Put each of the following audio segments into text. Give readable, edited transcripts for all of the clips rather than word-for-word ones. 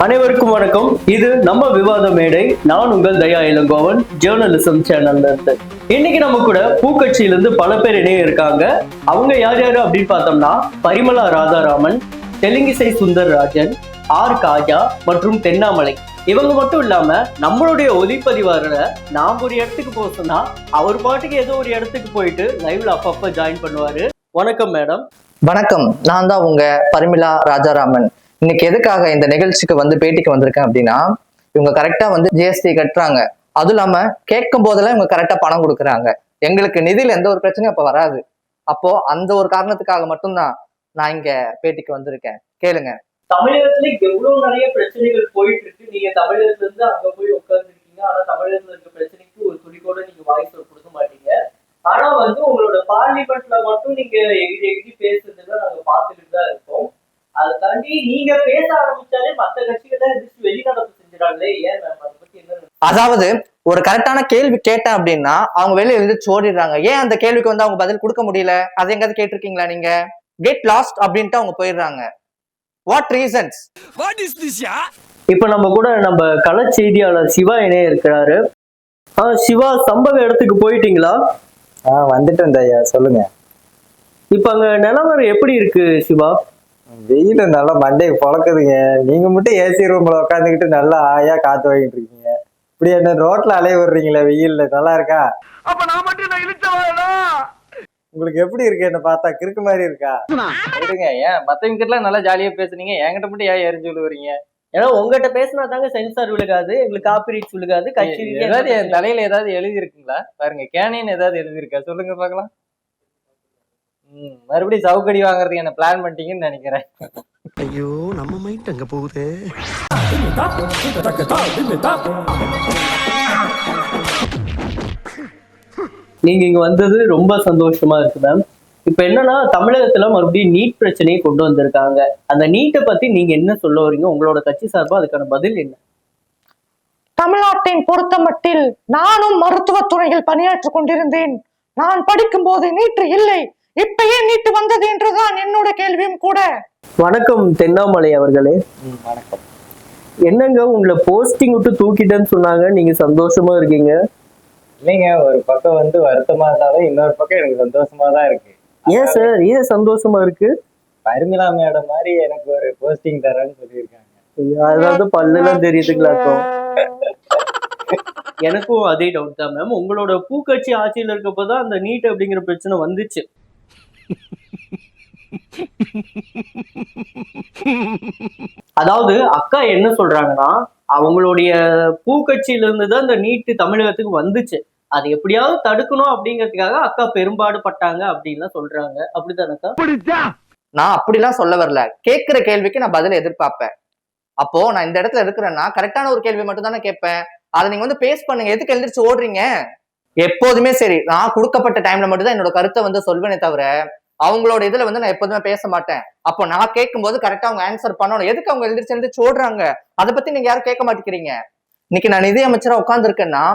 அனைவருக்கும் வணக்கம். இது நம்ம விவாத மேடை. நான் உங்கள் தயா இளங்கோவன், ஜேர்னலிசம் சேனல்ல இருந்து. இன்னைக்கு நம்ம கூட பூக்கட்சியில இருந்து பல பேர் இணைய இருக்காங்க. அவங்க யார் யாரு அப்படின்னு பார்த்தோம்னா, பரிமளா ராதாராமன், தெலுங்கிசை சுந்தரராஜன், ஆர் காஜா மற்றும் தென்னாமலை. இவங்க மட்டும் இல்லாம நம்மளுடைய ஒளிப்பதிவாளர நாம் ஒரு இடத்துக்கு போக சொன்னா அவர் பாட்டுக்கு ஏதோ ஒரு இடத்துக்கு போயிட்டு லைவ்ல அப்பப்ப ஜாயின் பண்ணுவாரு. வணக்கம் மேடம். வணக்கம், நான் தான் உங்க பரிமளா ராஜாராமன். இன்னைக்கு எதுக்காக இந்த நிகழ்ச்சிக்கு பேட்டிக்கு வந்திருக்கேன் அப்படின்னா, இவங்க கரெக்டா ஜிஎஸ்டி கட்டுறாங்க. அதுவும் இல்லாம கேட்கும் போதெல்லாம் இவங்க கரெக்டா பணம் கொடுக்குறாங்க. எங்களுக்கு நிதியில எந்த ஒரு பிரச்சனையும் அப்ப வராது. அப்போ அந்த ஒரு காரணத்துக்காக மட்டும்தான் நான் இங்க பேட்டிக்கு வந்திருக்கேன். கேளுங்க. தமிழகத்துல எவ்வளவு நிறைய பிரச்சனைகள் போயிட்டு இருக்கு. நீங்க தமிழகத்துல இருந்து அங்க போய் உட்கார்ந்துருக்கீங்க. ஆனா தமிழகத்துல இருக்க பிரச்சனைக்கு ஒரு துளி கூட நீங்க வாய்ஸ் கொடுக்க மாட்டீங்க. ஆனா உங்களோட பார்லிமெண்ட்ல மட்டும் நீங்க எகிரி பேசுறதுல நாங்க பார்த்துட்டு தான் இருக்கோம். அதை தாண்டி நீங்க பேச ஆரம்பிச்சாலே மத்த கட்சிகளை வெளிநடப்பு செஞ்சுறாங்களே, ஏன் மேம்? அதை பத்தி என்ன? அதாவது ஒரு கரெக்டான கேள்வி கேட்டேன் அப்படின்னா அவங்க வெளியே எழுதி ஓடிடுறாங்க. ஏன் அந்த கேள்விக்கு அவங்க பதில் கொடுக்க முடியல? அதை எங்காவது கேட்டிருக்கீங்களா நீங்க? கெட் லாஸ்ட் அப்படின்ட்டு அவங்க போயிடுறாங்க. What reasons? What is this யா? இப்ப நம்ம கூட நம்ம கள செய்தியாளர் சிவா இணைய இருக்கிறாரு. சிவா, சம்பவ இடத்துக்கு போயிட்டீங்களா? வந்துட்டேன் ஐயா, சொல்லுங்க. இப்ப அங்க நிலவரம் எப்படி இருக்கு சிவா? வெயில் நல்லா மண்டையை பொழக்குதுங்க. நீங்க மட்டும் ஏசி ரூம்ல உட்காந்துக்கிட்டு நல்லா ஆயா காத்து வாங்கிட்டு இருக்கீங்க. இப்படி என்ன ரோட்ல அலைய விடுறீங்களா வெயில்ல? நல்லா இருக்கா? அப்ப நான் மட்டும் நான் இழுச்சவாடா. உங்களுக்கு எப்படி இருக்கு? என்ன பார்த்தா கிறுக்கு மாதிரி இருக்கா? விடுங்க. ஏன் மத்தவங்க கிட்ட எல்லாம் நல்லா ஜாலியா பேசுனீங்க, என்கிட்ட மட்டும் ஏன் எரிஞ்சு விழுவுறீங்க? ஏன்னா உங்ககிட்ட பேசினா தாங்க சென்சார் விழுகாது, எங்களுக்கு காப்பிரைட்ஸ் விழுகாது. கட்சி ஏதாவது என் தலையில ஏதாவது எழுதி இருக்குங்களா? பாருங்க, கேனின்னு ஏதாவது எழுதி இருக்கா? சொல்லுங்க பாக்கலாம். மறுபடியும் சவுக்கடி வாங்குறதுக்கு என்ன பிளான் பண்ணிட்டீங்கன்னு நினைக்கிறேன். ஐயோ, நம்ம மைண்ட் அங்க போகுது. நீங்க இங்க வந்தது ரொம்ப சந்தோஷமா இருக்கு மேம். இப்ப என்னன்னா, தமிழகத்துல மறுபடியும் நீட் பிரச்சனையை கொண்டு வந்திருக்காங்க. அந்த நீட்டை பத்தி நீங்க என்ன சொல்ல வரீங்க? உங்களோட கட்சி சார்பா அதுக்கான பதில் என்ன? தமிழ்நாட்டின் பொறுத்த மட்டில் நானும் மருத்துவத்துறையில் பணியாற்றிக் கொண்டிருந்தேன். நான் படிக்கும் போது நீட்டு இல்லை, இப்ப ஏன் நீட்டு வந்தது என்றுதான் என்னோட கேள்வியும் கூட. வணக்கம் தென்னாமலை அவர்களே. வணக்கம். என்னங்க உங்களை போஸ்டிங் விட்டு தூக்கிட்டேன்னு சொன்னாங்க, நீங்க சந்தோஷமா இருக்கீங்க? இல்லைங்க, ஒரு பக்கம் வருத்தமா இருந்தாலும் இன்னொரு பக்கம் எனக்கு சந்தோஷமா தான் இருக்கு. ஏன் சார், ஏன் சந்தோஷமா இருக்கு? பரிமளா மேடம் மாதிரி எனக்கு ஒரு போஸ்டிங் தரேன்னு சொல்லியிருக்காங்க. அதாவது பல்லுலாம் தெரியுதுங்களாக்கும். எனக்கும் அதே டவுட் தான் மேம். உங்களோட பூக்கட்சி ஆட்சியில் இருக்கப்பதான் அந்த நீட் அப்படிங்கிற பிரச்சனை வந்துச்சு. அதாவது அக்கா என்ன சொல்றாங்கன்னா, அவங்களுடைய பூக்கட்சியில இருந்துதான் இந்த நீட்டு தமிழகத்துக்கு வந்துச்சு. அது எப்படியாவது தடுக்கணும் அப்படிங்கிறதுக்காக அக்கா பெரும்பாடு பட்டாங்க அப்படின்னு சொல்றாங்க. அப்படித்தானக்கா? நான் அப்படிலாம் சொல்ல வரல. கேட்கிற கேள்விக்கு நான் பதில் எதிர்பார்ப்பேன். அப்போ நான் இந்த இடத்துல இருக்கிறேன்னா கரெக்டான ஒரு கேள்வி மட்டும் தானே கேட்பேன். அதை நீங்க பேஸ் பண்ணுங்க. எதுக்கு எழுந்திரிச்சு ஓடுறீங்க? எப்போதுமே சரி, நான் கொடுக்கப்பட்ட டைம்ல மட்டும் தான் என்னோட கருத்தை சொல்வேனே தவிர அவங்களோட இதுல நான் எப்போதுமே பேச மாட்டேன். அப்போ நான் கேட்கும் போது கரெக்டா அவங்க ஆன்சர் பண்ணணும். எதுக்கு அவங்க எழுந்திரிச்சு ஓடுறாங்க? அதை பத்தி நீங்க யாரும் கேட்க மாட்டேங்கிறீங்க. இன்னைக்கு நான் நிதி அமைச்சரா உட்கார்ந்துருக்கேன்னா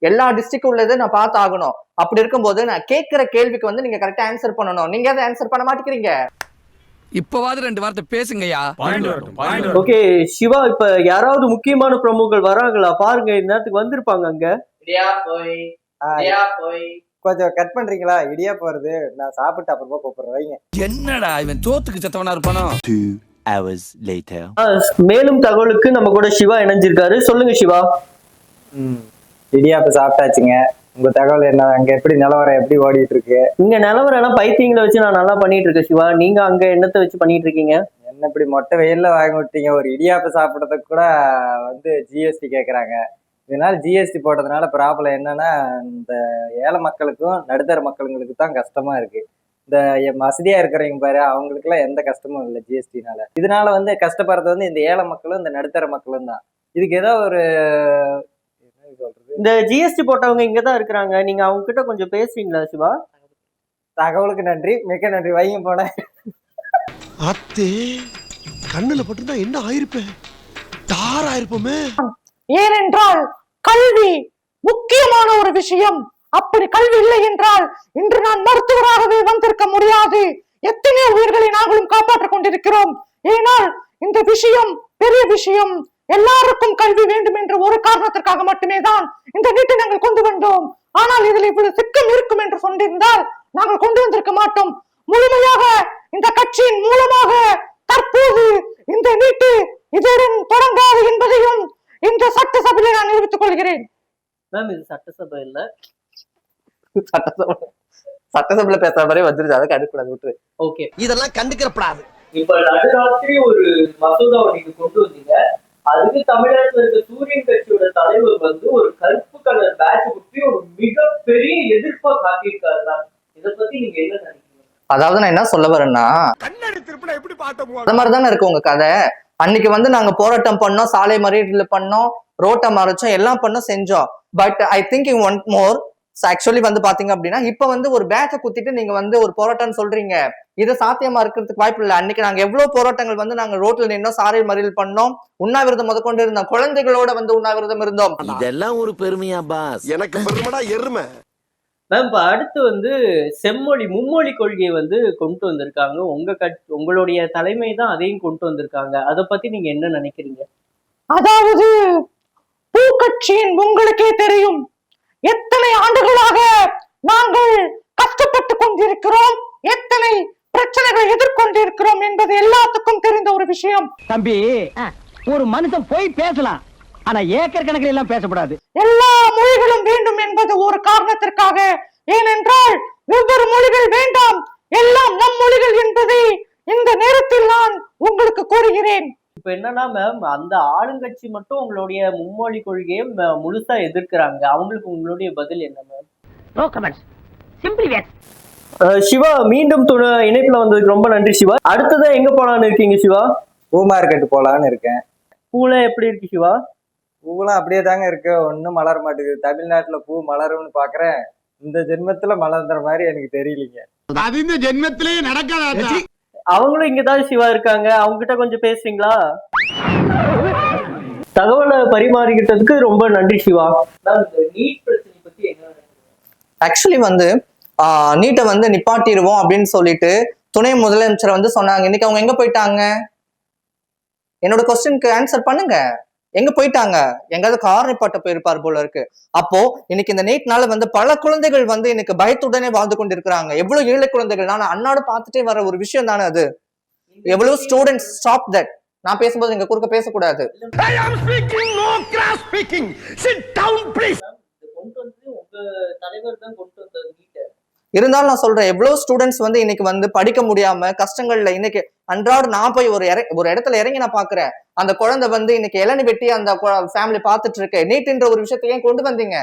எல்லா டிஸ்ட்ரிக்ட் உள்ளது நான் பார்த்து ஆகணும். அப்படி இருக்கும்போது நான் கேட்கிற கேள்விக்கு நீங்க கரெக்டா ஆன்சர் பண்ணணும். நீங்க அதை ஆன்சர் பண்ண மாட்டேங்கிறீங்க. இப்பவாது ரெண்டு வார்த்தை பேசுங்கய்யா. ஓகே சிவா, இப்ப யாராவது முக்கியமான பிரமுகர்கள் வராங்களா பாருங்க. இந்த நேரத்துக்கு வந்திருப்பாங்க. அங்க கொஞ்சம் கட் பண்றீங்களா? இடியா போறது. நான் சாப்பிட்டு அப்புறமா கூப்பிடுறேன், வைங்க. என்னடா இவன் தோத்துக்கு செத்தவனா இருப்பானோ? 2 hours later. மேலும் தகவலுக்கு நம்ம கூட சிவா இணைஞ்சிருக்காரு. சொல்லுங்க சிவா. இடியாப்ப சாப்பிட்டாச்சுங்க. உங்க தகவல் என்ன? அங்க எப்படி நிலவரம் எப்படி ஓடிட்டு இருக்கு? இங்க நிலவரம் பைத்தியங்களை வச்சு நான் நல்லா பண்ணிட்டு இருக்கேன் சிவா. நீங்க அங்க என்னத்தை வச்சு பண்ணிட்டு இருக்கீங்க? என்ன இப்படி மொட்டை வெயில்ல வாங்கி விட்டீங்க? ஒரு இடியாப்ப சாப்பிடறதுக்கு கூட ஜிஎஸ்டி கேக்குறாங்க. இதனால ஜிஎஸ்டி போட்டதுனால ப்ராப்ளம் என்னன்னா, இந்த ஏழை மக்களுக்கும் நடுத்தர மக்களுங்களுக்கு தான் கஷ்டமா இருக்கு. இந்த வசதியா இருக்கிறவங்க பாரு, அவங்களுக்கு எல்லாம் எந்த கஷ்டமும் இல்லை ஜிஎஸ்டினால. இதனால கஷ்டப்படுறது இந்த ஏழை மக்களும் இந்த நடுத்தர மக்களும் தான். இதுக்கு ஏதோ ஒரு இந்த ஜிஎஸ்டி போட்டவங்க இங்கதான் இருக்கிறாங்க. நீங்க அவங்க கிட்ட கொஞ்சம் பேசுவீங்களா சிவா? தகவலுக்கு நன்றி, மிக்க நன்றி, வைங்க போனேன். அத்தே கண்ணுல பட்டுதான் என்ன ஆயிருப்பேன்? தார் ஆயிருப்போமே. ஏனென்றால் கல்வி முக்கியமான ஒரு விஷயம். அப்படி கல்வி இல்லை என்றால் இன்று நான் மருத்துவராகவே வந்திருக்க முடியாது. எத்தனை உயிர்களை நாங்களும் காப்பாற்றிக் கொண்டிருக்கிறோம். ஏனால் இந்த விஷயம் பெரிய விஷயம். எல்லாருக்கும் கல்வி வேண்டும் என்ற ஒரு காரணத்திற்காக மட்டுமே தான் இந்த நீட்டை நாங்கள் கொண்டு வந்தோம். ஆனால் இதில் இவ்வளவு சிக்கம் இருக்கும் என்று சொன்னிருந்தால் நாங்கள் கொண்டு வந்திருக்க மாட்டோம். முழுமையாக இந்த கட்சியின் மூலமாக தற்போது இந்த நீட்டு இதுடன் தொடங்காது என்பதையும் இந்த சட்டசபையில் நான் நிரூபித்துக் கொள்கிறேன். மேம் இது சட்டசபை இல்ல, சட்டசபையில பேசுற மாதிரி வந்துருச்சு, அதை கண்டுக்கூடாது, விட்டுரு. ஓகே. இதெல்லாம் கண்டுக்கிறப்படாது. இப்ப நடுராத்திரி ஒரு மசோதாவை நீங்க கொண்டு வந்தீங்க. அதுக்கு தமிழகத்துல இருக்க சூரியன் கட்சியோட தலைவர் வந்து ஒரு கருப்பு கலர் பேட்ச் குத்தி ஒரு மிகப்பெரிய எதிர்ப்பா காட்டியிருக்காரு. இத பத்தி நீங்க என்ன நினைக்கிறீங்க? அதாவது நான் என்ன சொல்ல வரேன்னா, அந்த மாதிரிதானே இருக்கு உங்க கதை. அன்னைக்கு வந்து நாங்க போராட்டம் பண்ணோம், சாலை மறியல் பண்ணோம், ரோட்டை மறைச்சோம், எல்லாம் பண்ணோம், செஞ்சோம். But I thinking one more actually வந்து பாத்தீங்க அப்படின்னா, இப்ப வந்து ஒரு பேட்சை குத்திட்டு நீங்க வந்து ஒரு போராட்டம் சொல்றீங்க, இது சாத்தியமா இருக்கிறதுக்கு வாய்ப்பு இல்லை. அன்னைக்கு நாங்க எவ்வளவு போராட்டங்கள் வந்து நாங்க ரோட்ல நின்னோம், சாலை மறியல் பண்ணோம், உண்ணாவிரதம் முதற்கொண்டு இருந்தோம், குழந்தைகளோட வந்து உண்ணாவிரதம் இருந்தோம். இதெல்லாம் ஒரு பெருமையா பாஸ்? எனக்கு பெருமைடா எருமை. மேம் இப்ப அடுத்து வந்து செம்மொழி மும்மொழி கொள்கையை வந்து கொண்டு வந்திருக்காங்க. உங்களுடைய தலைமை தான் அதையும் கொண்டு வந்திருக்காங்க. அதை பத்தி நீங்க என்ன நினைக்கிறீங்க? அதாவது பூக்கட்சியின் உங்களுக்கே தெரியும் எத்தனை ஆண்டுகளாக நாங்கள் கஷ்டப்பட்டு கொண்டிருக்கிறோம், எத்தனை பிரச்சனைகளை எதிர்கொண்டிருக்கிறோம் என்பது எல்லாத்துக்கும் தெரிந்த ஒரு விஷயம். தம்பி, ஒரு மனுஷன் போய் பேசலாம், ஆனா ஏக்கர் கணக்கில் எல்லாம் பேசக்கூடாது. எல்லா மொழிகளும் வேண்டும் என்பது ஒரு காரணத்திற்காக. ஏனென்றால் வெவ்வேறு மொழிகள் வேண்டாம், எல்லாம் நம் மொழிகள் என்பதை இந்த நேரத்தில் நான் உங்களுக்கு கூறுகிறேன். இப்ப என்னன்னா மேம், அந்த ஆளுங்கட்சி மட்டும் உங்களுடைய மும்மொழி கொள்கையை முழுசா எதிர்க்கிறாங்க. அவங்களுக்கு உங்களுடைய பதில் என்ன ma'am? No comments, simply wait. Siva, மீண்டும் இணைப்புல வந்ததுக்கு ரொம்ப நன்றி சிவா. அடுத்ததா எங்க போலான்னு இருக்கீங்க சிவா? பூ மார்க்கெட் போலான்னு இருக்கேன். பூலாம் எப்படி இருக்கு சிவா? பூவெல்லாம் அப்படியே தாங்க இருக்கு, ஒன்றும் மலர மாட்டேங்குது. தமிழ்நாட்டுல பூ மலரும்னு பாக்குறேன், இந்த ஜென்மத்துல மலர்ந்துற மாதிரி எனக்கு தெரியலீங்க. அது இந்த ஜென்மத்திலேயே நடக்காதா? அவங்களும் இங்கதான் சிவா இருக்காங்க, அவங்க கிட்ட கொஞ்சம் பேசுறீங்களா? தகவலை பரிமாறிக்கிட்டதுக்கு ரொம்ப நன்றி சிவா. நீட் பிரச்சனை பத்தி என்ன? ஆக்சுவலி வந்து நீட்டை வந்து நிப்பாட்டிடுவோம் அப்படின்னு சொல்லிட்டு துணை முதலமைச்சர் வந்து சொன்னாங்க. இன்னைக்கு அவங்க எங்க போயிட்டாங்க? என்னோட கொஸ்டினுக்கு ஆன்சர் பண்ணுங்க. எங்க போயிட்டாங்க? எங்காவது கார் நிப்பாட்ட போயிருப்பார் போல இருக்கு. அப்போ இன்னைக்கு இந்த நீட்னால வந்து பல குழந்தைகள் வந்து இன்னைக்கு பயத்துடனே வாழ்ந்து கொண்டிருக்கிறாங்க. எவ்வளவு ஏழை குழந்தைகள், நான் அன்னாடு பார்த்துட்டே வர ஒரு விஷயம் தானே அது. எவ்வளவு ஸ்டூடெண்ட்ஸ் ஸ்டாப் தட். நான் பேசும்போது எங்க குறுக்க பேசக்கூடாது. இருந்தாலும் நான் சொல்றேன், எவ்வளவு ஸ்டூடெண்ட்ஸ் வந்து இன்னைக்கு வந்து படிக்க முடியாம கஷ்டங்கள்ல இன்னைக்கு அன்றாட நான் போய் ஒரு இடத்துல இறங்கி நான் பாக்குறேன், அந்த குழந்தை வந்து இன்னைக்கு இளநி வெட்டி அந்த ஃபேமிலி பார்த்துட்டு இருக்கு. நீட்ன்ற ஒரு விஷயத்தை ஏன் கொண்டு வந்தீங்க?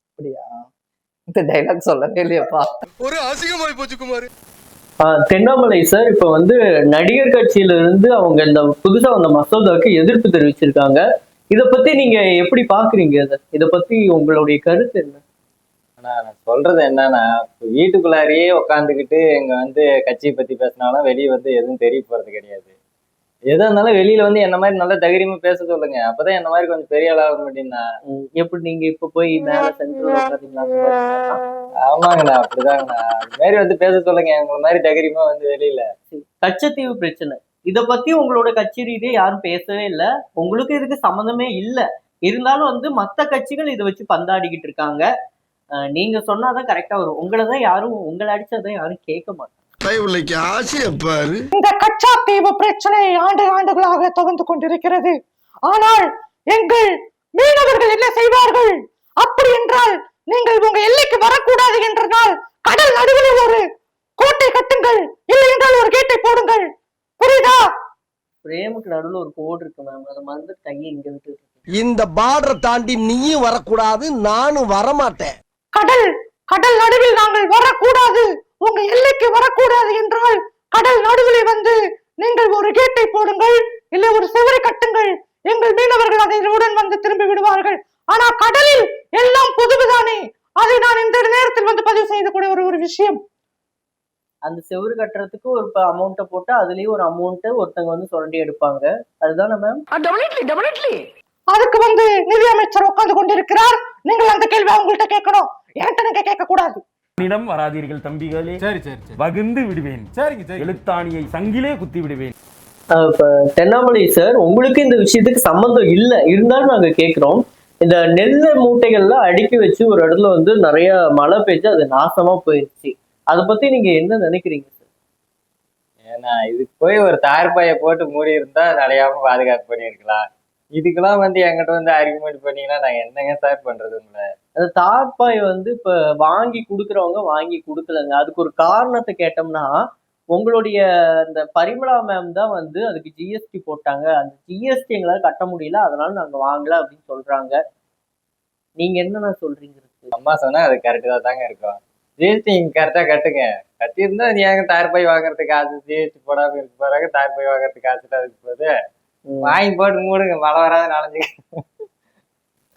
அப்படியா? இந்த டைலாக் சொல்லவே இல்லையப்பா. ஒரு அசிங்கமாய் போச்சு குமார். தென்னாமலை சார், இப்ப வந்து நடிகர் கட்சியில இருந்து அவங்க இந்த புதுசா வந்த மசோதாவுக்கு எதிர்ப்பு தெரிவிச்சிருக்காங்க. இத பத்தி நீங்க எப்படி பாக்குறீங்க? இத பத்தி உங்களுடைய கருத்து என்ன? நான் சொல்றது என்னன்னா, வீட்டுக்குள்ளாரியே உட்காந்துக்கிட்டு எங்க வந்து கட்சியை பத்தி பேசினாலும் வெளியே வந்து எதுவும் தெரிய போறது கிடையாது. எதா இருந்தாலும் வெளியில வந்து என்ன மாதிரி நல்லா தைரியமா பேச சொல்லுங்க, அப்பதான் என்ன மாதிரி கொஞ்சம் பெரிய ஆளாக மாட்டீங்கன்னா. எப்படி நீங்க இப்ப போய் மேல சென்ட்ரல் உட்காந்தீங்களா? ஆமாங்கண்ணா, அப்படிதாங்கண்ணா. அது மாதிரி வந்து பேச சொல்லுங்க, எங்களை மாதிரி தைரியமா வந்து வெளியில. கச்சத்தீவு பிரச்சனை, இத பத்தி உங்களோட கட்சி ரீதியா யாரும் பேசவே இல்லை. உங்களுக்கு இதுக்கு சம்மந்தமே இல்லை. இருந்தாலும் வந்து மத்த கட்சிகள் இதை வச்சு பந்தாடிக்கிட்டு இருக்காங்க. நீங்க சொன்னாதான் கரெக்டா வரும். உங்களதான் யாரும், உங்களை அடிச்சாதான் யாரும் கேட்க மாட்டாங்க. இந்த கச்சாத்தீவு பிரச்சனை ஆண்டுகளாக தொடர்ந்து கொண்டிருக்கிறது. ஆனால் எங்கள் மீனவர்கள் என்ன செய்வார்கள்? அப்படி என்றால் நீங்கள் உங்க எல்லைக்கு வரக்கூடாது என்றால் கடல் நடுவில் ஒரு கோட்டை கட்டுங்கள், இல்லை என்றால் ஒரு கேட்டை போடுங்கள். புரியுதா? பிரேமுக்கு நடுவில் ஒரு கோடு இருக்கு மேம், அதை மறந்து கையை இங்க விட்டு. இந்த பார்டரை தாண்டி நீயும் வரக்கூடாது, நானும் வரமாட்டேன். கடல் நடுவில் நாங்கள் வரக்கூடாது, உங்க எல்லைக்கு வரக்கூடாது என்றால் கடல் நடுவில் வந்து நீங்கள் ஒரு கேட்டை போடுங்கள், இல்லை ஒரு செவரை கட்டுங்கள். எங்கள் மீனவர்கள் அதனுடன் வந்து திரும்பி விடுவார்கள். ஆனா கடலில் எல்லாம் பொதுவுதானே. அதை நான் இந்த நேரத்தில் வந்து பதிவு செய்யக்கூடிய ஒரு விஷயம். அந்த செவரு கட்டுறதுக்கு ஒரு அமௌண்ட்டை போட்டு அதுலயும் ஒரு அமௌண்ட்டை ஒருத்தங்க வந்து சுரண்டி எடுப்பாங்க. அதுதானே மேம்? அதுக்கு வந்து நிதி அமைச்சர் உட்கார்ந்து கொண்டிருக்கிறார். நீங்கள் அந்த கேள்வி அவங்கள்ட்ட கேட்கணும், என்கிட்ட நீங்க கேட்க கூடாது. வராதீர்கள் தம்பிகளே. சரி சரி, வகுந்து விடுவேன். சரிங்க, எழுத்தாணியை சங்கிலே குத்தி விடுவேன். இப்ப தென்னாமலை சார், உங்களுக்கு இந்த விஷயத்துக்கு சம்மந்தம் இல்லை, இருந்தாலும் நாங்க கேட்கிறோம். இந்த நெல் மூட்டைகள்ல அடுக்கி வச்சு ஒரு இடத்துல வந்து நிறைய மழை பெஞ்சு அது நாசமா போயிடுச்சு. அதை பத்தி நீங்க என்ன நினைக்கிறீங்க சார்? ஏன்னா இதுக்கு போய் ஒரு தார்பாயை போட்டு மூடி இருந்தா நடையாம பாதுகாப்பு பண்ணியிருக்கலாம். இதுக்கெல்லாம் வந்து என்கிட்ட வந்து ஆர்குமெண்ட் பண்ணீங்கன்னா நான் என்னங்க சார் பண்றது உங்களை? அந்த தார்பாய் வந்து இப்ப வாங்கி கொடுக்குறவங்க வாங்கி கொடுக்கலங்க. அதுக்கு ஒரு காரணத்தை கேட்டோம்னா, உங்களுடைய இந்த பரிமளா மேம் தான் வந்து அதுக்கு ஜிஎஸ்டி போட்டாங்க. அந்த ஜிஎஸ்டி எங்களால கட்ட முடியல, அதனால நாங்க வாங்கல அப்படின்னு சொல்றாங்க. நீங்க என்னென்ன சொல்றீங்க இதுக்கு? அம்மா சொன்னா அது கரெக்டா தாங்க இருக்கும். ஜிஎஸ்டி நீங்க கரெக்டா கட்டுங்க. கட்டியிருந்தா நீ ஏங்க தார்பாய் வாங்குறதுக்கு காசு ஜிஎஸ்டி போடாம இருக்கு போறாங்க. தார்பாய் வாங்குறதுக்கு காசு அதுக்கு போகுது. வாங்கி போட்டு மூடுங்க, மழை வராது நாளைஞ்சு.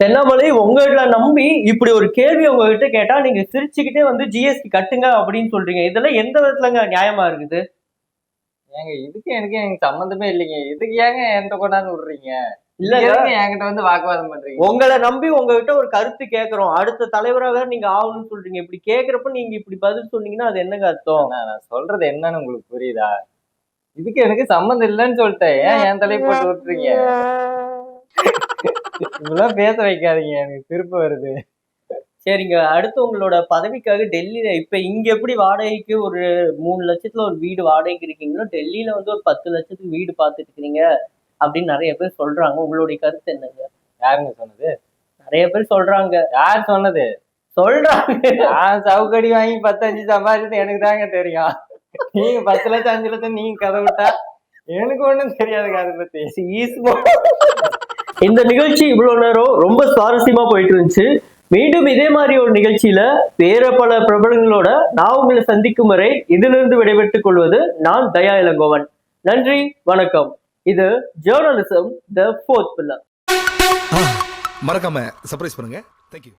தென்னாமலை, உங்களை நம்பி இப்படி ஒரு கேள்வி உங்ககிட்ட கேட்டா நீங்க சிரிச்சுக்கிட்டே வந்து ஜிஎஸ்டி கட்டுங்க அப்படின்னு சொல்றீங்க. இதெல்லாம் எந்த விதத்துலங்க நியாயமா இருக்குது? ஏங்க இதுக்கு எனக்கு சம்மந்தமே இல்லைங்க. இதுக்கு ஏங்க என்கிட்ட கொண்டாந்து விடுறீங்க? இல்லங்க, இல்லங்க என்கிட்ட வந்து வாக்குவாதம் பண்றீங்க. உங்களை நம்பி உங்ககிட்ட ஒரு கருத்து கேட்கிறோம். அடுத்த தலைவராக நீங்க ஆகணும்னு சொல்றீங்க. இப்படி கேக்குறப்ப நீங்க இப்படி பதில் சொன்னீங்கன்னா அது என்னங்க அர்த்தம்? நான் சொல்றது என்னன்னு உங்களுக்கு புரியுதா? இதுக்கு எனக்கு சம்மந்தம் இல்லைன்னு சொல்லிட்டேன். ஏன் என் தலையை போட்டு விட்டுறீங்க? இப்பெல்லாம் பேச வைக்காதீங்க, எனக்கு திருப்ப வருது. சரிங்க, அடுத்து உங்களோட பதவிக்காக டெல்லியில இப்ப இங்க எப்படி வாடகைக்கு ஒரு 3 லட்சத்துல ஒரு வீடு வாடகைக்கு இருக்கீங்களோ, டெல்லியில வந்து ஒரு 10 லட்சத்துக்கு வீடு பார்த்துட்டு இருக்கீங்க அப்படின்னு நிறைய பேர் சொல்றாங்க. உங்களுடைய கருத்து என்னங்க? யாருங்க சொன்னது? நிறைய பேர் சொல்றாங்க. யார் சொன்னது? சொல்றாங்க. நான் சவுக்கடி வாங்கி 10-5 சம்பாதிச்சது எனக்கு தாங்க தெரியும். நீங்க 10 லட்சம் 5 லட்சம் நீங்க கதை விட்டா எனக்கு ஒண்ணும் தெரியாதுங்க அதை பத்தி. இந்த நிகழ்ச்சி இவ்வளவு நேரம் ரொம்ப சுவாரஸ்யமா போயிட்டு இருந்துச்சு. மீண்டும் இதே மாதிரி ஒரு நிகழ்ச்சியில வேற பல பிரபலங்களோட நான் உங்களை சந்திக்கும் வரை இதிலிருந்து விடைபெற்றுக் கொள்வது நான் தயா இளங்கோவன். நன்றி, வணக்கம். இது ஜேர்னலிசம் தி ஃபோர்த் பில்லர். மறக்காம சர்ப்ரைஸ் பண்ணுங்க. தேங்க்யூ.